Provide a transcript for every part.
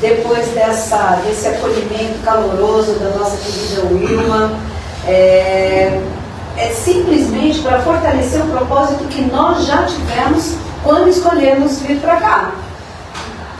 depois desse acolhimento caloroso da nossa querida Wilma, é simplesmente para fortalecer o propósito que nós já tivemos quando escolhemos vir para cá,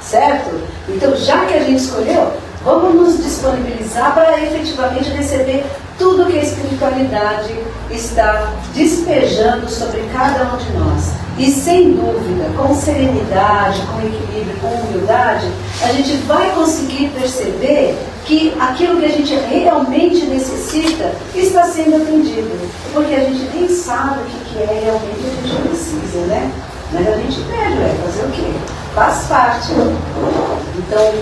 certo? Então, já que a gente escolheu, vamos nos disponibilizar para efetivamente receber tudo que a espiritualidade está despejando sobre cada um de nós. E sem dúvida, com serenidade, com equilíbrio, com humildade, a gente vai conseguir perceber que aquilo que a gente realmente necessita está sendo atendido. Porque a gente nem sabe o que é realmente que a gente precisa, né? Mas a gente pede, fazer o quê? Faz parte. Então,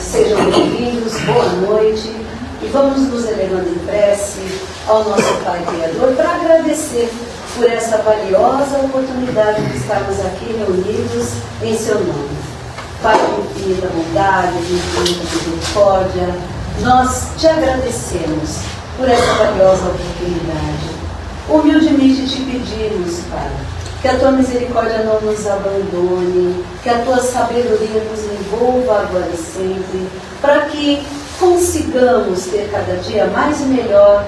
sejam bem-vindos, boa noite. E vamos nos elevando em prece ao nosso Pai Criador para agradecer por essa valiosa oportunidade de estarmos aqui reunidos em seu nome. Pai de infinita bondade, de infinita misericórdia, nós te agradecemos por essa valiosa oportunidade. Humildemente te pedimos, Pai, que a tua misericórdia não nos abandone, que a tua sabedoria nos envolva agora e sempre, para que consigamos ter cada dia mais e melhor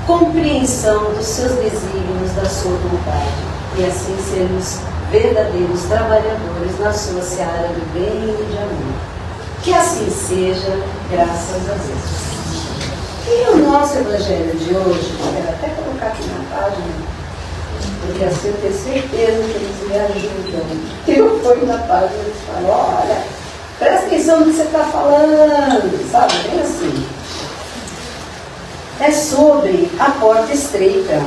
compreensão dos seus desígnios, da sua vontade, e assim sermos verdadeiros trabalhadores na sua seara do bem e de amor. Que assim seja, graças a Deus. E o nosso evangelho de hoje, eu quero até colocar aqui na página, porque assim eu tenho certeza que eles me ajudam. Eu ponho na página e eles falam, olha, presta atenção no que você está falando, sabe? Bem assim. É sobre a porta estreita.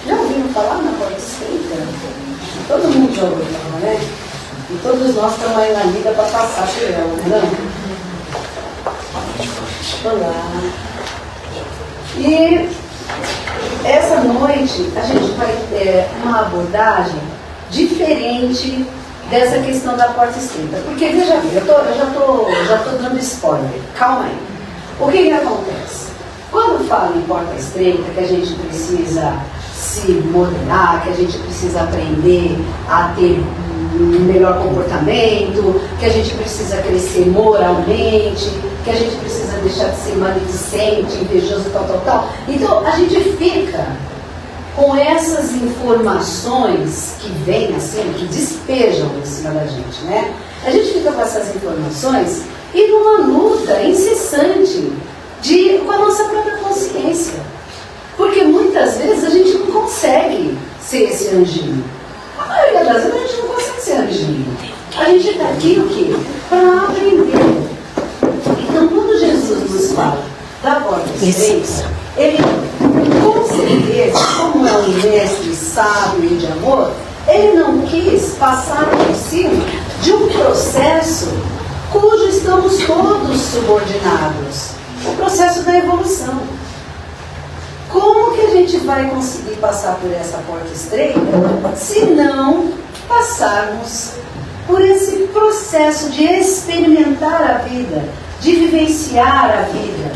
Já ouviram falar na porta estreita? Todo mundo já ouviu falar, né? E todos nós estamos aí na vida para passar por ela, não? Olá. E essa noite a gente vai ter uma abordagem diferente dessa questão da porta estreita. Porque, veja bem, eu já tô dando spoiler. Calma aí. O que acontece? Quando fala em porta estreita, que a gente precisa se moderar, que a gente precisa aprender a ter um melhor comportamento, que a gente precisa crescer moralmente, que a gente precisa deixar de ser maledicente, invejoso, tal. Então, a gente fica com essas informações que vêm assim, que despejam em cima da gente, né? A gente fica com essas informações e numa luta incessante com a nossa própria consciência. Porque muitas vezes a gente não consegue ser esse anjinho. A maioria das vezes a gente não consegue ser anjinho. A gente está aqui o quê? Para aprender. Então, quando Jesus nos fala da porta estreita, ele, com certeza, como é um mestre sábio e de amor, ele não quis passar por cima de um processo cujo estamos todos subordinados. O processo da evolução. Como que a gente vai conseguir passar por essa porta estreita se não passarmos por esse processo de experimentar a vida, de vivenciar a vida,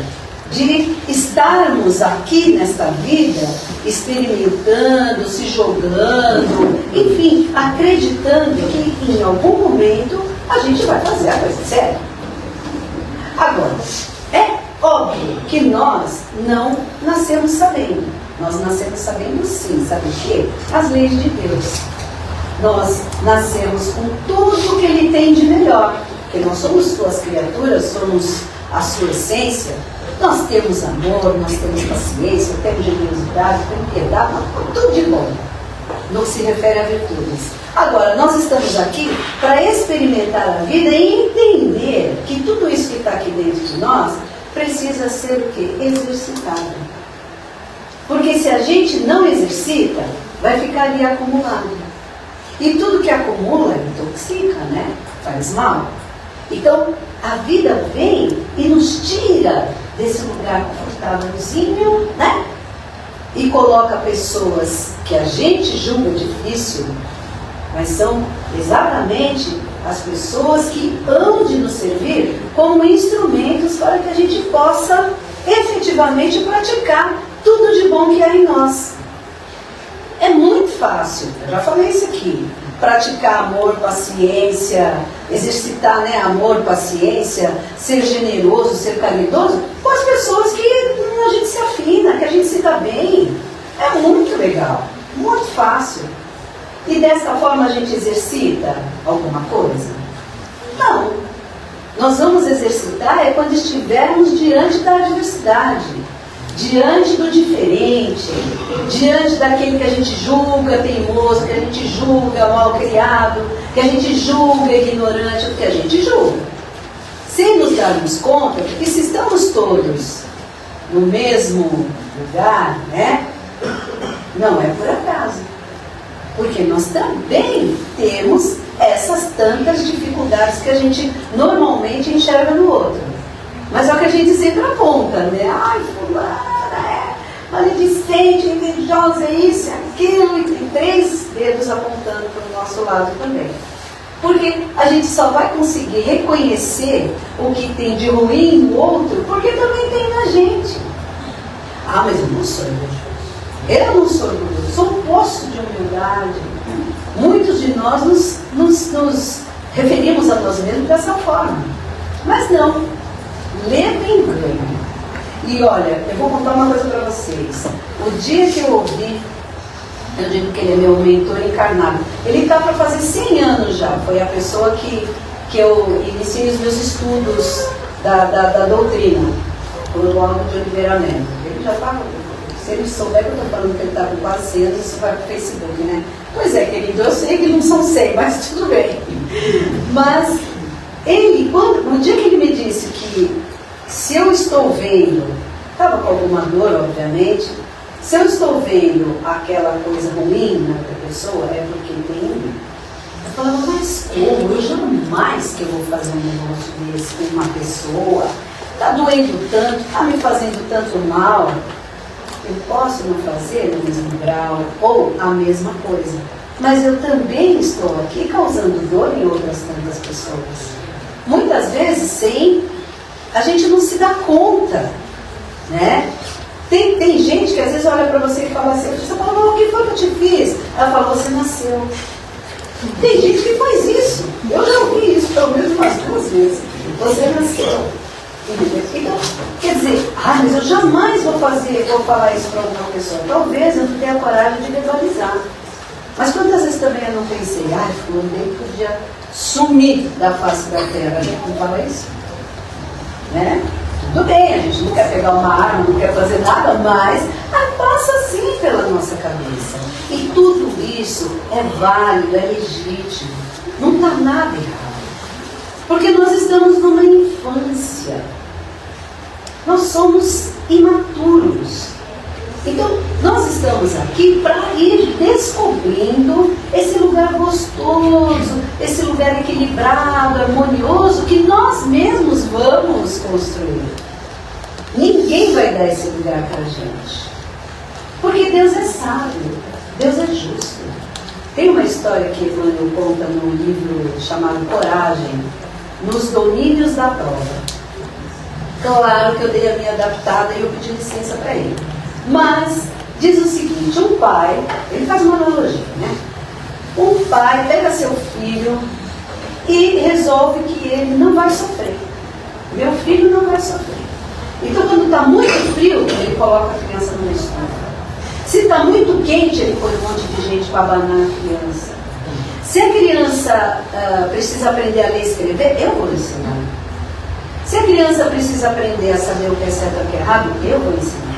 de estarmos aqui nesta vida experimentando, se jogando, enfim, acreditando que em algum momento a gente vai fazer a coisa séria. Agora, é óbvio que nós não nascemos sabendo. Nós nascemos sabendo sim, sabe o quê? As leis de Deus. Nós nascemos com tudo que Ele tem de melhor. Porque nós somos suas criaturas, somos a sua essência. Nós temos amor, nós temos paciência, temos generosidade, temos piedade, tudo de bom no que se refere a virtudes. Agora, nós estamos aqui para experimentar a vida e entender que tudo isso que está aqui dentro de nós precisa ser o quê? Exercitado. Porque se a gente não exercita, vai ficar ali acumulado. E tudo que acumula intoxica, né? Faz mal. Então, a vida vem e nos tira desse lugar confortávelzinho, né? E coloca pessoas que a gente julga difícil, mas são exatamente as pessoas que hão de nos servir como instrumentos para que a gente possa efetivamente praticar tudo de bom que há em nós. É muito fácil, eu já falei isso aqui, praticar amor, paciência, exercitar, né, amor, paciência, ser generoso, ser caridoso, com as pessoas que a gente se afina, que a gente se dá bem. É muito legal, muito fácil. E dessa forma a gente exercita alguma coisa? Não. Nós vamos exercitar é quando estivermos diante da adversidade, diante do diferente, diante daquele que a gente julga teimoso, que a gente julga mal criado, que a gente julga ignorante, o que a gente julga. Sem nos darmos conta que se estamos todos no mesmo lugar, né? Não é por acaso. Porque nós também temos essas tantas dificuldades que a gente normalmente enxerga no outro. Mas é o que a gente sempre aponta, né? Ai, fulana, é maledicente, invejosa, é isso, é aquilo, e tem 3 dedos apontando para o nosso lado também. Porque a gente só vai conseguir reconhecer o que tem de ruim no outro, porque também tem na gente. Ah, mas eu não sou invejoso. Eu não sou orgulhoso, sou um poço de humildade. Muitos de nós nos referimos a nós mesmos dessa forma. Mas não. Leva engano. E olha, eu vou contar uma coisa para vocês. O dia que eu ouvi, eu digo que ele é meu mentor encarnado. Ele está para fazer 100 anos já. Foi a pessoa que eu iniciei os meus estudos da doutrina. Por Álvaro de Oliveira Neto. Ele já estava... Se ele souber que eu estou falando que ele está com quase 100 anos, isso vai para o Facebook, né? Pois é, querido, eu sei que não são 100, mas tudo bem. Mas ele, no dia que ele me disse que se eu estou vendo, estava com alguma dor, obviamente, se eu estou vendo aquela coisa ruim na outra pessoa, é porque tem em mim. Eu falava, mas como? Eu jamais que eu vou fazer um negócio desse com uma pessoa, está doendo tanto, está me fazendo tanto mal. Eu posso não fazer no mesmo grau ou a mesma coisa, mas eu também estou aqui causando dor em outras tantas pessoas. Muitas vezes, sim, a gente não se dá conta, né? Tem gente que às vezes olha para você e fala assim, você fala, o que foi que eu te fiz? Ela fala, você nasceu. Tem gente que faz isso. Eu já ouvi isso pelo menos umas 2 vezes. Você nasceu. Então, quer dizer, mas eu jamais vou falar isso para outra pessoa. Talvez eu não tenha coragem de verbalizar. Mas quantas vezes também eu não pensei, fulano dele podia sumir da face da terra. A gente não fala isso? Né? Tudo bem, a gente não quer pegar uma arma, não quer fazer nada, mas passa sim pela nossa cabeça. E tudo isso é válido, é legítimo. Não está nada errado. Porque nós estamos numa infância. Nós somos imaturos. Então, nós estamos aqui para ir descobrindo esse lugar gostoso, esse lugar equilibrado, harmonioso, que nós mesmos vamos construir. Ninguém vai dar esse lugar para a gente. Porque Deus é sábio, Deus é justo. Tem uma história que Emmanuel conta num livro chamado Coragem, nos domínios da prova. Claro que eu dei a minha adaptada e eu pedi licença para ele. Mas diz o seguinte, um pai, ele faz uma analogia, né? Um pai pega seu filho e resolve que ele não vai sofrer. Meu filho não vai sofrer. Então quando está muito frio, ele coloca a criança numa estufa. Se está muito quente, ele põe um monte de gente para abanar a criança. Se a criança precisa aprender a ler e escrever, eu vou ensinar. Se a criança precisa aprender a saber o que é certo e o que é errado, eu vou ensinar.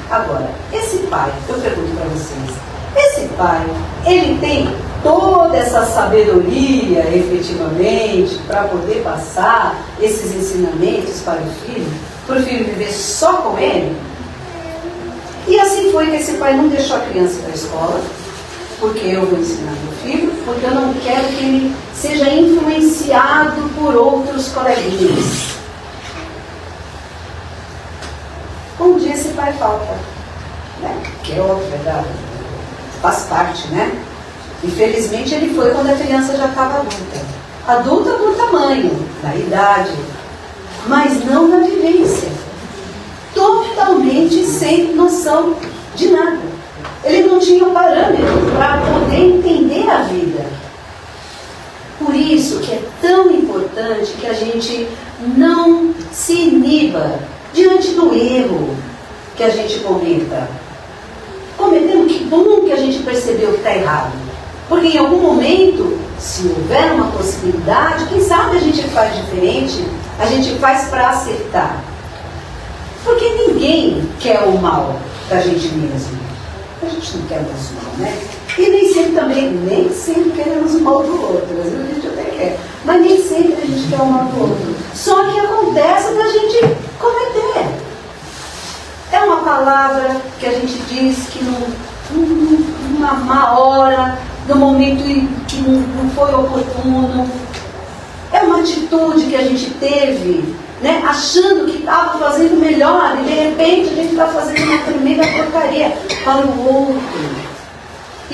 Agora, esse pai, eu pergunto para vocês, esse pai, ele tem toda essa sabedoria, efetivamente, para poder passar esses ensinamentos para o filho viver só com ele? E assim foi que esse pai não deixou a criança ir para a escola, porque eu vou ensinar meu filho, porque eu não quero que ele seja influenciado por outros coleguinhas. Um dia esse pai falta, né? Que é óbvio, verdade? Faz parte, né? Infelizmente ele foi quando a criança já estava adulta. Adulta do tamanho, da idade, mas não da vivência. Totalmente sem noção de nada. Ele não tinha parâmetro para poder entender a vida. importante que a gente não se iniba diante do erro que a gente cometa. Cometendo, que bom que a gente percebeu que está errado. Porque em algum momento, se houver uma possibilidade, quem sabe a gente faz diferente, a gente faz para acertar. Porque ninguém quer o mal da gente mesmo. A gente não quer o nosso mal, né? E nem sempre queremos o mal do outro. Às vezes a gente até quer. Mas nem sempre a gente quer o mal do outro. Só que acontece da gente cometer. É uma palavra que a gente diz que numa má hora, no momento que não foi oportuno. É uma atitude que a gente teve, né, achando que estava fazendo melhor, e de repente a gente está fazendo uma tremenda porcaria para o outro.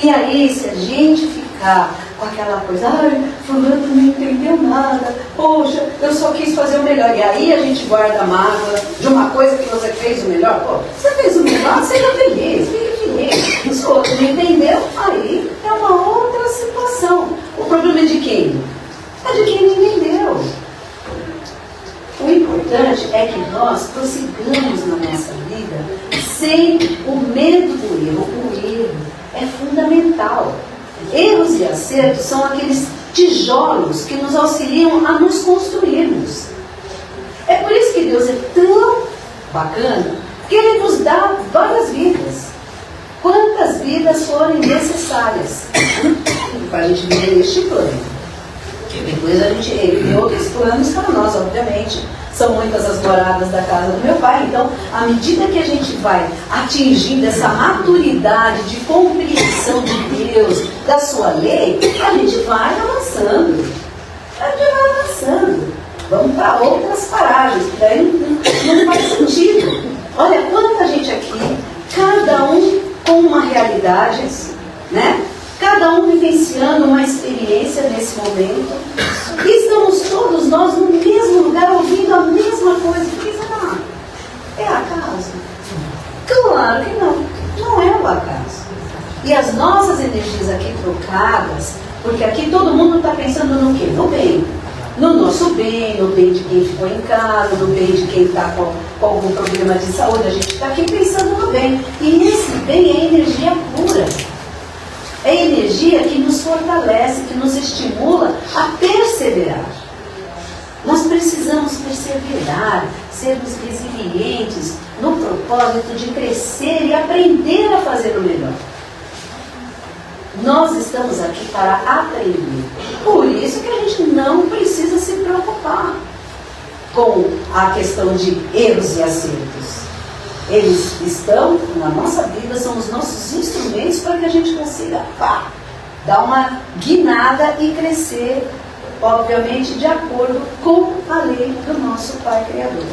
E aí, se a gente ficar com aquela coisa, ai, fulano não entendeu nada, poxa, eu só quis fazer o melhor, e aí a gente guarda a mágoa de uma coisa que você fez o melhor, pô, você fez o melhor, seja feliz, fique feliz. Se o outro não entendeu, aí é uma outra situação. O problema é de quem? É de quem não entendeu. O importante é que nós prossigamos na nossa vida sem o medo do erro. O erro é fundamental. Erros e acertos são aqueles tijolos que nos auxiliam a nos construirmos. É por isso que Deus é tão bacana, que Ele nos dá várias vidas. Quantas vidas forem necessárias para a gente viver neste plano. Depois a gente tem outros planos para nós, obviamente. São muitas as moradas da casa do meu pai. Então, à medida que a gente vai atingindo essa maturidade de compreensão de Deus, da sua lei, a gente vai avançando. A gente vai avançando. Vamos para outras paragens, que daí não faz sentido. Olha, quanta gente aqui, cada um com uma realidade, né? Cada um vivenciando uma experiência nesse momento. E estamos todos nós no mesmo lugar, ouvindo a mesma coisa. O que será? É acaso? Claro que não. Não é o acaso. E as nossas energias aqui trocadas, porque aqui todo mundo está pensando no quê? No bem. No nosso bem, no bem de quem ficou em casa, no bem de quem está com algum problema de saúde. A gente está aqui pensando no bem. E esse bem é energia pura. É energia que nos fortalece, que nos estimula a perseverar. Nós precisamos perseverar, sermos resilientes no propósito de crescer e aprender a fazer o melhor. Nós estamos aqui para aprender. Por isso que a gente não precisa se preocupar com a questão de erros e acertos. Eles estão na nossa vida, são os nossos instrumentos para que a gente consiga dar uma guinada e crescer, obviamente, de acordo com a lei do nosso Pai Criador.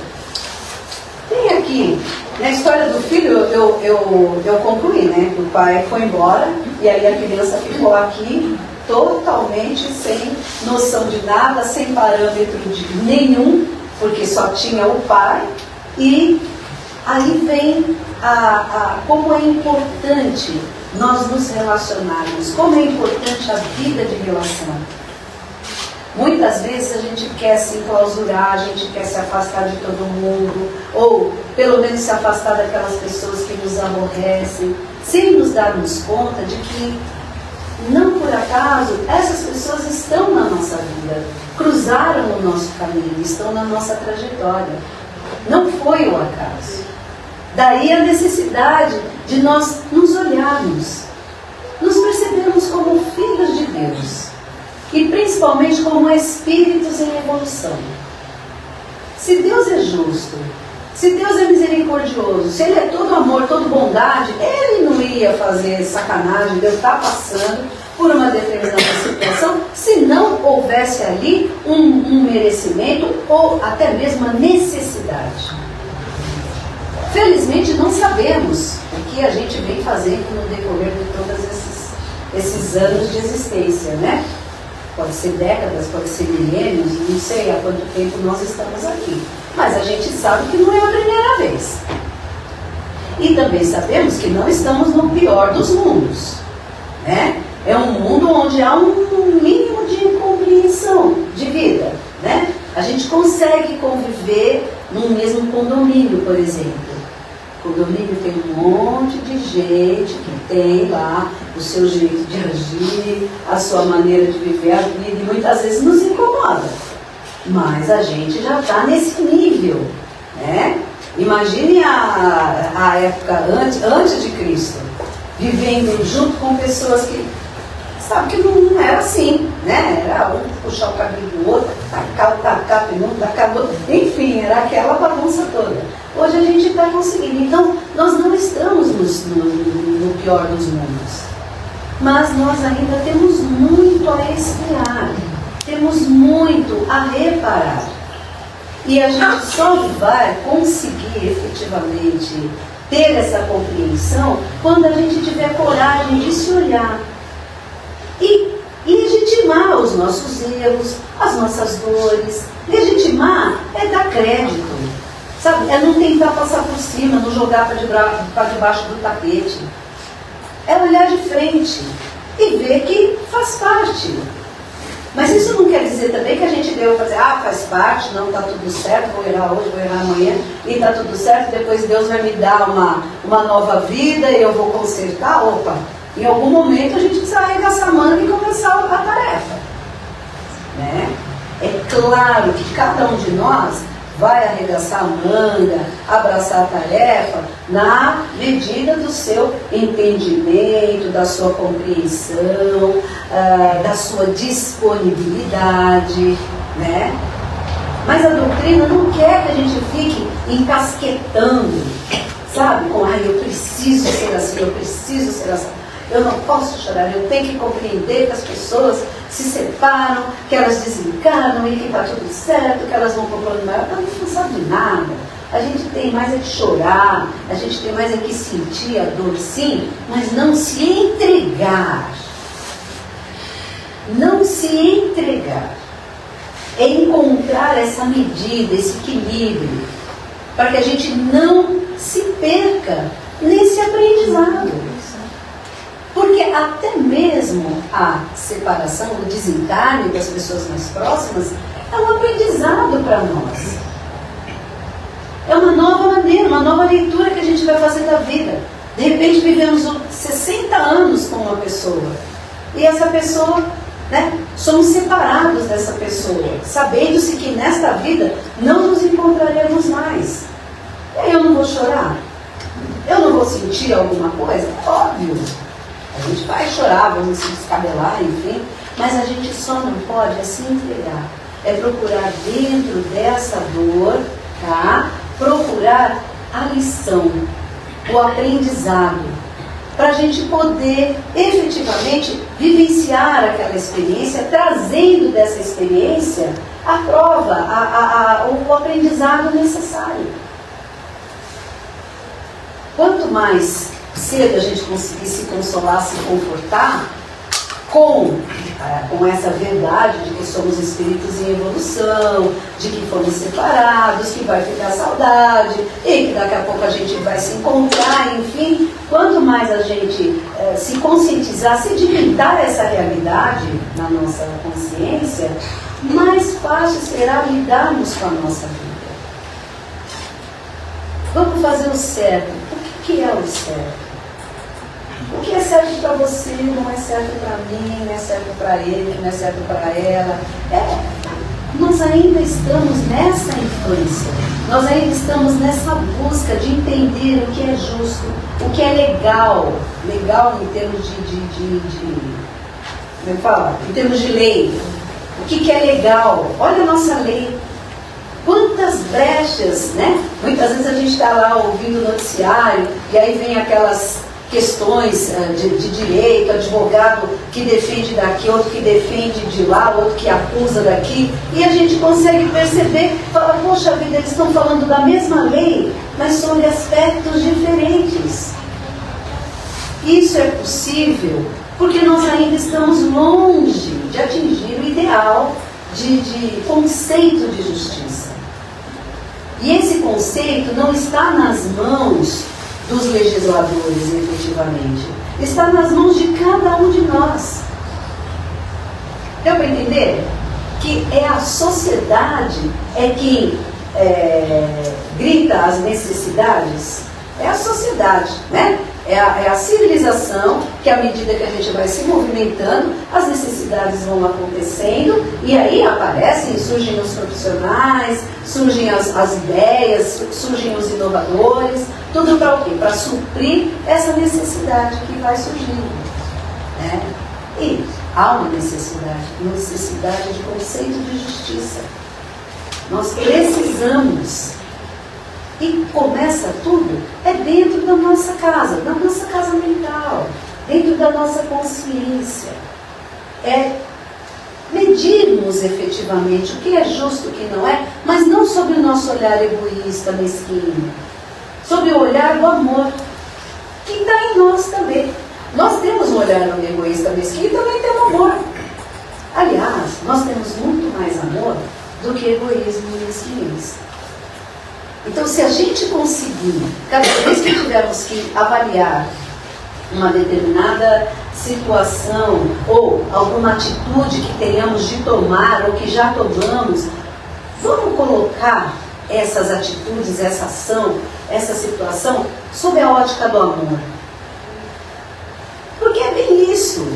Tem aqui, na história do filho, eu concluí, né? O pai foi embora e aí a criança ficou aqui totalmente sem noção de nada, sem parâmetro nenhum, porque só tinha o pai. E aí vem como é importante nós nos relacionarmos, como é importante a vida de relação. Muitas vezes a gente quer se enclausurar, a gente quer se afastar de todo mundo, ou pelo menos se afastar daquelas pessoas que nos aborrecem, sem nos darmos conta de que, não por acaso, essas pessoas estão na nossa vida, cruzaram o nosso caminho, estão na nossa trajetória. Não foi o acaso. Daí a necessidade de nós nos olharmos, nos percebermos como filhos de Deus e principalmente como espíritos em evolução. Se Deus é justo, se Deus é misericordioso, se Ele é todo amor, todo bondade, Ele não ia fazer sacanagem, Deus está passando por uma determinada situação, se não houvesse ali um merecimento ou até mesmo uma necessidade. Felizmente não sabemos o que a gente vem fazendo no decorrer de todos esses anos de existência, né? Pode ser décadas, pode ser milênios, não sei há quanto tempo nós estamos aqui. Mas a gente sabe que não é a primeira vez. E também sabemos que não estamos no pior dos mundos, né? É um mundo onde há um mínimo de incompreensão de vida, né? gente consegue conviver num mesmo condomínio, por exemplo. O condomínio tem um monte de gente que tem lá o seu jeito de agir, a sua maneira de viver a vida, e muitas vezes nos incomoda. Mas a gente já está nesse nível, né? Imagine a época antes de Cristo, vivendo junto com pessoas que, sabe que não era assim, né? Era um puxar o cabelo do outro, tacar o um, tacar o outro, enfim, era aquela bagunça toda. Hoje a gente está conseguindo, então nós não estamos no pior dos mundos, mas nós ainda temos muito a expiar, temos muito a reparar. E a gente só vai conseguir efetivamente ter essa compreensão quando a gente tiver coragem de se olhar e legitimar os nossos erros, as nossas dores. Legitimar é dar crédito, sabe? É não tentar passar por cima, não jogar para debaixo do tapete. É olhar de frente e ver que faz parte. Mas isso não quer dizer também que a gente deu fazer, faz parte, não, está tudo certo, vou errar hoje, vou errar amanhã, e está tudo certo, depois Deus vai me dar uma nova vida e eu vou consertar. Opa, em algum momento a gente precisa arregaçar a manga e começar a tarefa. Né? É claro que cada um de nós vai arregaçar a manga, abraçar a tarefa, na medida do seu entendimento, da sua compreensão, da sua disponibilidade, né? Mas a doutrina não quer que a gente fique encasquetando, sabe? Com, eu preciso ser assim, eu preciso ser assim. Eu não posso chorar, eu tenho que compreender que as pessoas se separam, que elas desencanam e que está tudo certo, que elas vão para o plano maior. A gente não sabe de nada. A gente tem mais é que chorar, a gente tem mais é que sentir a dor, sim, mas não se entregar. Não se entregar. É encontrar essa medida, esse equilíbrio, para que a gente não se perca nesse aprendizado. Porque até mesmo a separação, o desencarne das pessoas mais próximas, é um aprendizado para nós. É uma nova maneira, uma nova leitura que a gente vai fazer da vida. De repente vivemos 60 anos com uma pessoa. E essa pessoa, né, somos separados dessa pessoa, sabendo-se que nesta vida não nos encontraremos mais. E aí eu não vou chorar? Eu não vou sentir alguma coisa? Óbvio. A gente vai chorar, vamos se descabelar, enfim, mas a gente só não pode se entregar. É procurar dentro dessa dor, tá? Procurar a lição, o aprendizado, para a gente poder efetivamente vivenciar aquela experiência, trazendo dessa experiência a prova, o aprendizado necessário. Quanto mais cedo a gente conseguir se consolar, se confortar com essa verdade de que somos espíritos em evolução, de que fomos separados, que vai ficar saudade e que daqui a pouco a gente vai se encontrar, enfim, quanto mais a gente se conscientizar, sedimentar essa realidade na nossa consciência, mais fácil será lidarmos com a nossa vida. Vamos fazer o certo. O que é o certo? O que é certo para você não é certo para mim, não é certo para ele, não é certo para ela. Nós ainda estamos nessa infância, nós ainda estamos nessa busca de entender o que é justo, o que é legal em termos como é fala? Em termos de lei. O que é legal? Olha a nossa lei. Quantas brechas, né? Muitas vezes a gente está lá ouvindo o noticiário e aí vem aquelas questões de direito, advogado que defende daqui, outro que defende de lá, outro que acusa daqui, e a gente consegue perceber, fala, poxa vida, eles estão falando da mesma lei, mas sobre aspectos diferentes. Isso é possível porque nós ainda estamos longe de atingir o ideal de conceito de justiça. E esse conceito não está nas mãos dos legisladores, efetivamente. Está nas mãos de cada um de nós. Deu para entender? que é a sociedade que grita as necessidades? É a sociedade, né? É a civilização que, à medida que a gente vai se movimentando, as necessidades vão acontecendo e aí aparecem, surgem os profissionais, surgem as ideias, surgem os inovadores, tudo para o quê? Para suprir essa necessidade que vai surgindo, né? E há uma necessidade de conceito de justiça. Nós precisamos. E começa tudo dentro da nossa casa mental, dentro da nossa consciência. Medirmos efetivamente o que é justo, o que não é, mas não sobre o nosso olhar egoísta, mesquinho, sobre o olhar do amor, que está em nós também. Nós temos um olhar egoísta, mesquinho, e também temos amor. Aliás, nós temos muito mais amor do que egoísmo e mesquinhez. Então, se a gente conseguir, cada vez que tivermos que avaliar uma determinada situação ou alguma atitude que tenhamos de tomar ou que já tomamos, vamos colocar essas atitudes, essa ação, essa situação sob a ótica do amor. Porque é bem isso.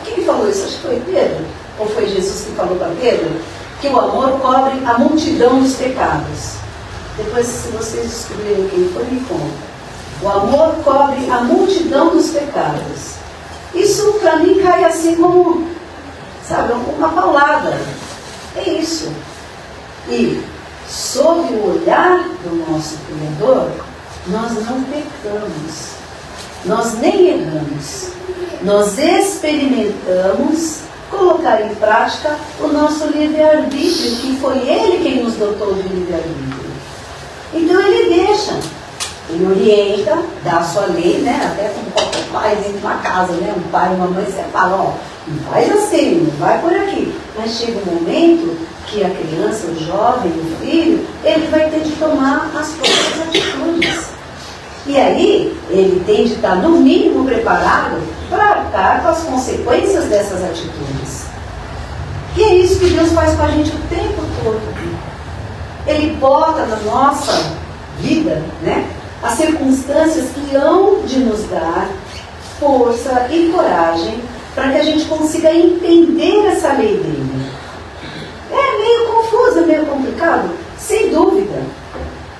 Quem falou isso? Acho que foi Pedro. Ou foi Jesus que falou para Pedro? Que o amor cobre a multidão dos pecados. Depois, se vocês descobrirem quem foi, me conta. O amor cobre a multidão dos pecados. Isso, para mim, cai assim como, sabe, uma palavra. É isso. E, sob o olhar do nosso Criador, nós não pecamos. Nós nem erramos. Nós experimentamos colocar em prática o nosso livre-arbítrio, que foi Ele quem nos dotou de livre-arbítrio. Então Ele deixa, Ele orienta, dá a sua lei, né? Até como qualquer pai dentro de uma casa, né? Um pai e uma mãe, você fala, ó, não faz assim, não vai por aqui. Mas chega um momento que a criança, o jovem, o filho, ele vai ter de tomar as próprias atitudes. E aí, ele tem de estar, no mínimo, preparado para arcar com as consequências dessas atitudes. E é isso que Deus faz com a gente o tempo todo. Ele bota na nossa vida, né, as circunstâncias que hão de nos dar força e coragem para que a gente consiga entender essa lei dele. É meio confuso, é meio complicado, sem dúvida.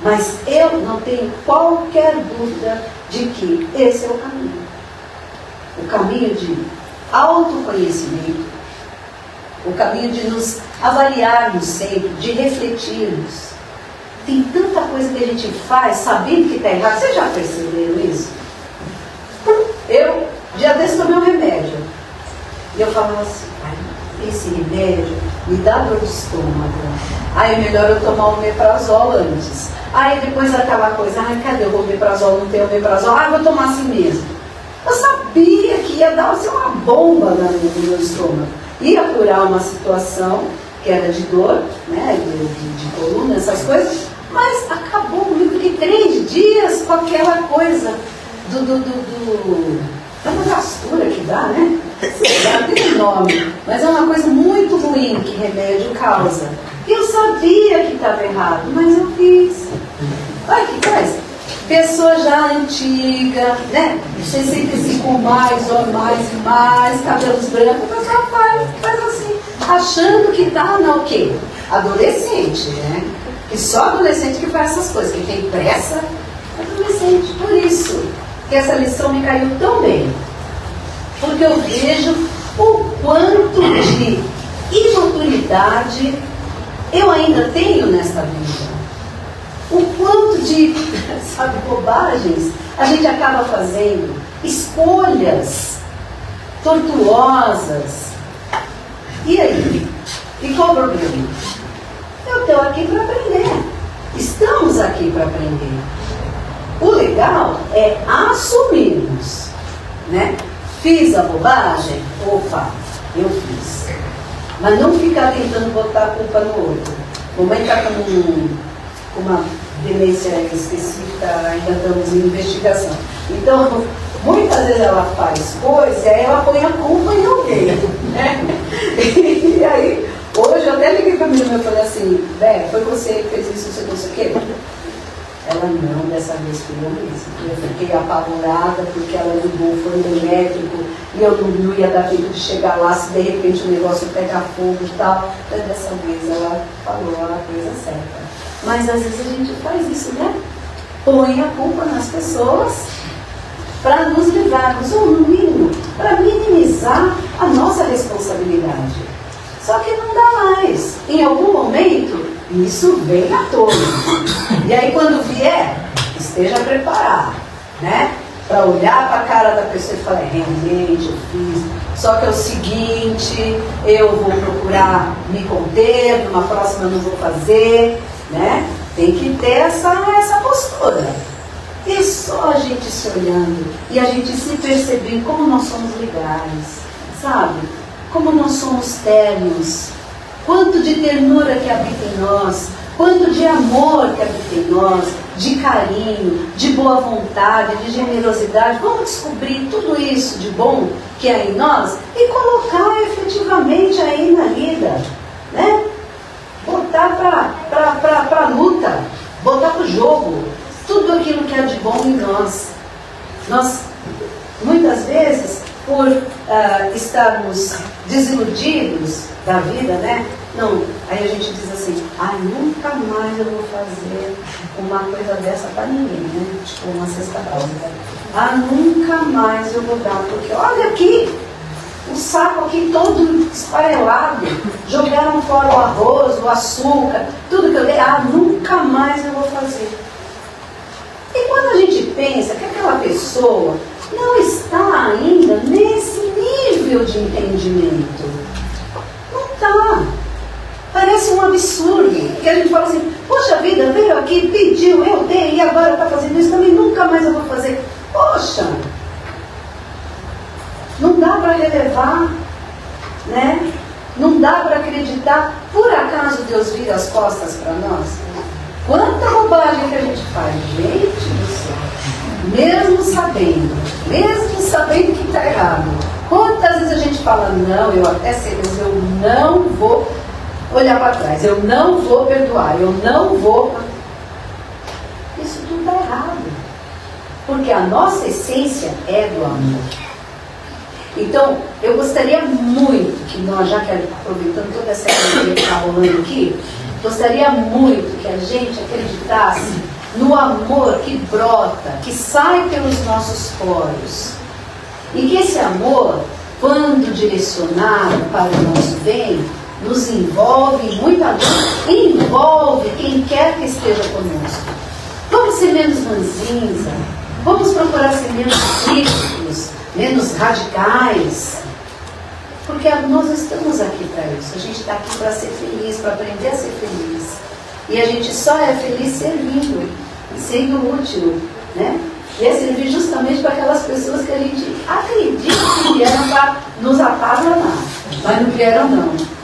Mas eu não tenho qualquer dúvida de que esse é o caminho. O caminho de autoconhecimento, o caminho de nos avaliarmos sempre, de refletirmos. Tem tanta coisa que a gente faz sabendo que está errado. Vocês já perceberam isso? Eu, dia desse, tomei um remédio. E eu falava assim, esse remédio me dá dor de estômago. Aí é melhor eu tomar um omeprazol antes. Aí depois aquela coisa, cadê o omeprazol? Não tem omeprazol? Vou tomar assim mesmo. Eu sabia que ia dar assim, uma bomba no meu estômago. Ia curar uma situação que era de dor, né, de coluna, essas coisas, mas acabou comigo, fiquei 3 dias com aquela coisa da gastura que dá, né? Tem um nome, mas é uma coisa muito ruim que remédio causa. Eu sabia que estava errado, mas eu fiz. Olha que coisa. Pessoa já antiga, né? Você sempre assim com mais, cabelos brancos, a pessoa faz assim, achando que está o quê? Adolescente, né? Que só adolescente que faz essas coisas, que tem pressa, adolescente. Por isso que essa lição me caiu tão bem. Porque eu vejo o quanto de imaturidade eu ainda tenho nesta vida. O quanto de, bobagens a gente acaba fazendo, escolhas tortuosas. E aí? E qual o problema? Eu estou aqui para aprender. Estamos aqui para aprender. O legal é assumirmos, né? Fiz a bobagem? Opa, eu fiz. Mas não ficar tentando botar a culpa no outro. Mamãe está com uma demência específica, ainda estamos em investigação. Então, muitas vezes ela faz coisas e aí ela põe a culpa em alguém, né? E aí Hoje eu até liguei pra minha irmã e falei assim, Bé, foi você que fez isso, não sei o quê? Ela não, dessa vez foi eu mesmo. Eu fiquei apavorada porque ela ligou, foi no médico e eu não ia dar tempo de chegar lá se de repente o negócio pegar fogo e tal. Mas dessa vez ela falou a coisa certa. Mas às vezes a gente faz isso, né? Põe a culpa nas pessoas para nos livrarmos, ou no mínimo, para minimizar a nossa responsabilidade. Só que não dá mais. Em algum momento, isso vem à tona. E aí quando vier, esteja preparado, né? Para olhar para a cara da pessoa e falar, realmente eu fiz. Só que é o seguinte, eu vou procurar me conter, numa próxima eu não vou fazer, né? Tem que ter essa postura. E só a gente se olhando e a gente se percebendo como nós somos legais, sabe? Como nós somos ternos. Quanto de ternura que habita em nós, quanto de amor que habita em nós, de carinho, de boa vontade, de generosidade. Vamos descobrir tudo isso de bom que há em nós e colocar efetivamente aí na vida, né? Botar para a luta, botar para o jogo, tudo aquilo que há de bom em nós. Nós, muitas vezes, por estarmos desiludidos da vida, né? Não, aí a gente diz assim, nunca mais eu vou fazer uma coisa dessa para ninguém, né? Tipo uma cesta básica. Nunca mais eu vou dar, porque olha aqui, o saco aqui todo esfarelado, jogaram fora o arroz, o açúcar, tudo que eu dei, nunca mais eu vou fazer. E quando a gente pensa que aquela pessoa não está ainda nesse nível de entendimento, não está. Parece um absurdo, que a gente fala assim, poxa vida, veio aqui, pediu, eu dei, e agora está fazendo isso também, nunca mais eu vou fazer. Poxa, não dá para relevar, né? Não dá para acreditar. Por acaso Deus vira as costas para nós? Quanta bobagem que a gente faz, gente do céu. Mesmo sabendo que está errado. Quantas vezes a gente fala, não, eu até sei, mas eu não vou olhar para trás, eu não vou perdoar, eu não vou. Isso tudo está errado. Porque a nossa essência é do amor. Então, eu gostaria muito que nós, já que aproveitando toda essa energia que está rolando aqui, gostaria muito que a gente acreditasse no amor que brota, que sai pelos nossos poros. E que esse amor, quando direcionado para o nosso bem, nos envolve, muita gente envolve quem quer que esteja conosco. Vamos ser menos ranzinza, vamos procurar ser menos críticos, menos radicais, porque nós estamos aqui para isso. A gente está aqui para ser feliz, para aprender a ser feliz. E a gente só é feliz servindo, sendo útil, né? E é servir justamente para aquelas pessoas que a gente acredita que vieram para nos atazanar, mas não vieram não.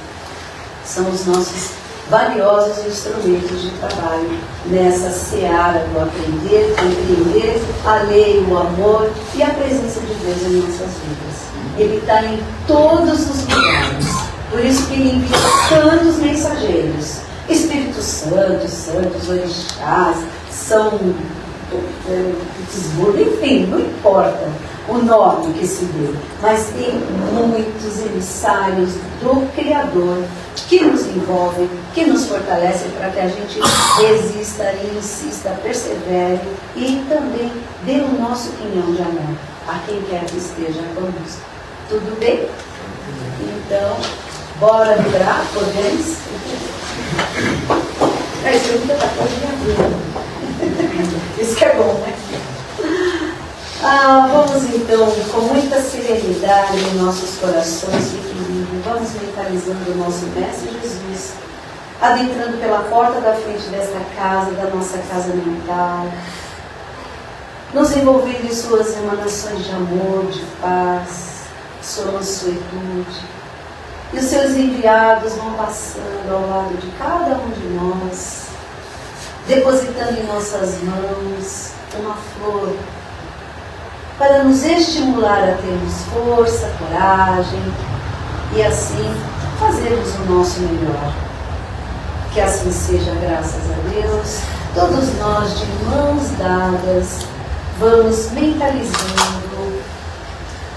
São os nossos valiosos instrumentos de trabalho nessa seara do aprender, compreender a lei, o amor e a presença de Deus em nossas vidas. Ele está em todos os lugares. Por isso que ele envia tantos mensageiros. Espírito Santo, santos, orixás, São Petersburgo, enfim, não importa o nome que se dê, mas tem muitos emissários do Criador que nos envolvem, que nos fortalecem para que a gente resista e insista, persevere e também dê o nosso quinhão de amor a quem quer que esteja conosco. Tudo bem? Então, bora vibrar? Podemos? A pergunta está quase de abrir. Isso que é bom, né? Vamos então, com muita serenidade em nossos corações de equilíbrio, vamos mentalizando o nosso Mestre Jesus, adentrando pela porta da frente desta casa, da nossa casa mental, nos envolvendo em suas emanações de amor, de paz, sua mansuetude. E os seus enviados vão passando ao lado de cada um de nós, depositando em nossas mãos uma flor, para nos estimular a termos força, coragem e assim fazermos o nosso melhor. Que assim seja, graças a Deus. Todos nós, de mãos dadas, vamos mentalizando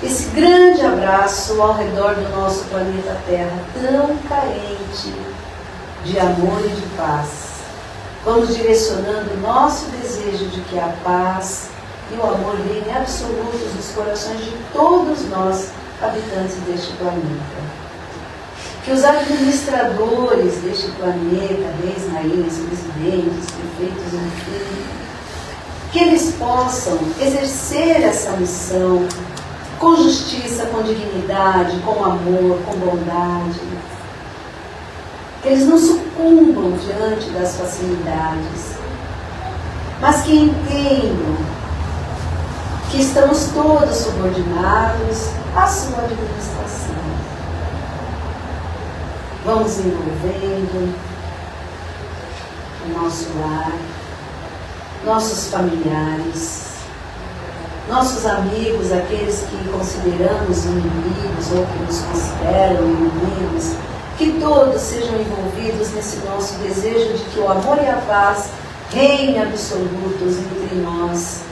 esse grande abraço ao redor do nosso planeta Terra, tão carente de amor e de paz. Vamos direcionando o nosso desejo de que a paz e o amor venham absolutos nos corações de todos nós, habitantes deste planeta. Que os administradores deste planeta, reis, rainhas, presidentes, prefeitos, enfim, que eles possam exercer essa missão com justiça, com dignidade, com amor, com bondade. Que eles não sucumbam diante das facilidades, mas que entendam que estamos todos subordinados à sua administração. Vamos envolvendo o nosso lar, nossos familiares, nossos amigos, aqueles que consideramos inimigos ou que nos consideram inimigos, que todos sejam envolvidos nesse nosso desejo de que o amor e a paz reinem absolutos entre nós,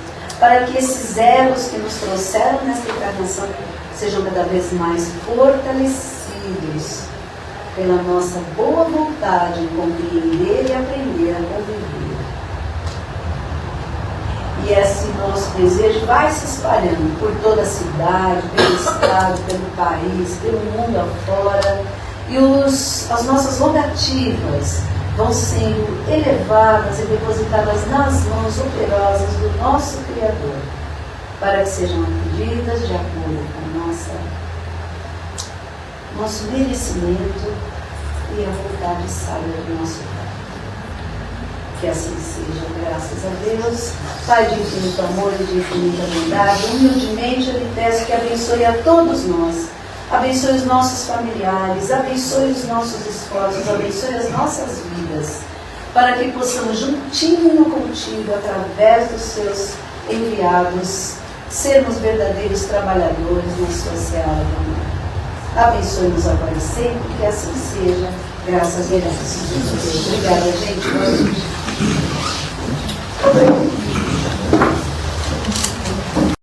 para que esses elos que nos trouxeram nesta encarnação sejam cada vez mais fortalecidos pela nossa boa vontade em compreender e aprender a conviver. E esse nosso desejo vai se espalhando por toda a cidade, pelo estado, pelo país, pelo mundo afora. E as nossas rogativas vão sendo elevadas e depositadas nas mãos operosas do nosso Criador, para que sejam atendidas de acordo com nosso merecimento e a vontade sábia do nosso Pai. Que assim seja, graças a Deus. Pai de infinito amor e de infinita bondade, humildemente eu lhe peço que abençoe a todos nós, abençoe os nossos familiares, abençoe os nossos esforços, abençoe as nossas vidas, para que possamos juntinho contigo, através dos seus enviados, sermos verdadeiros trabalhadores na sua seara do amor. Abençoe-nos agora e sempre, que assim seja, graças a Deus. Obrigada, gente. Boa noite.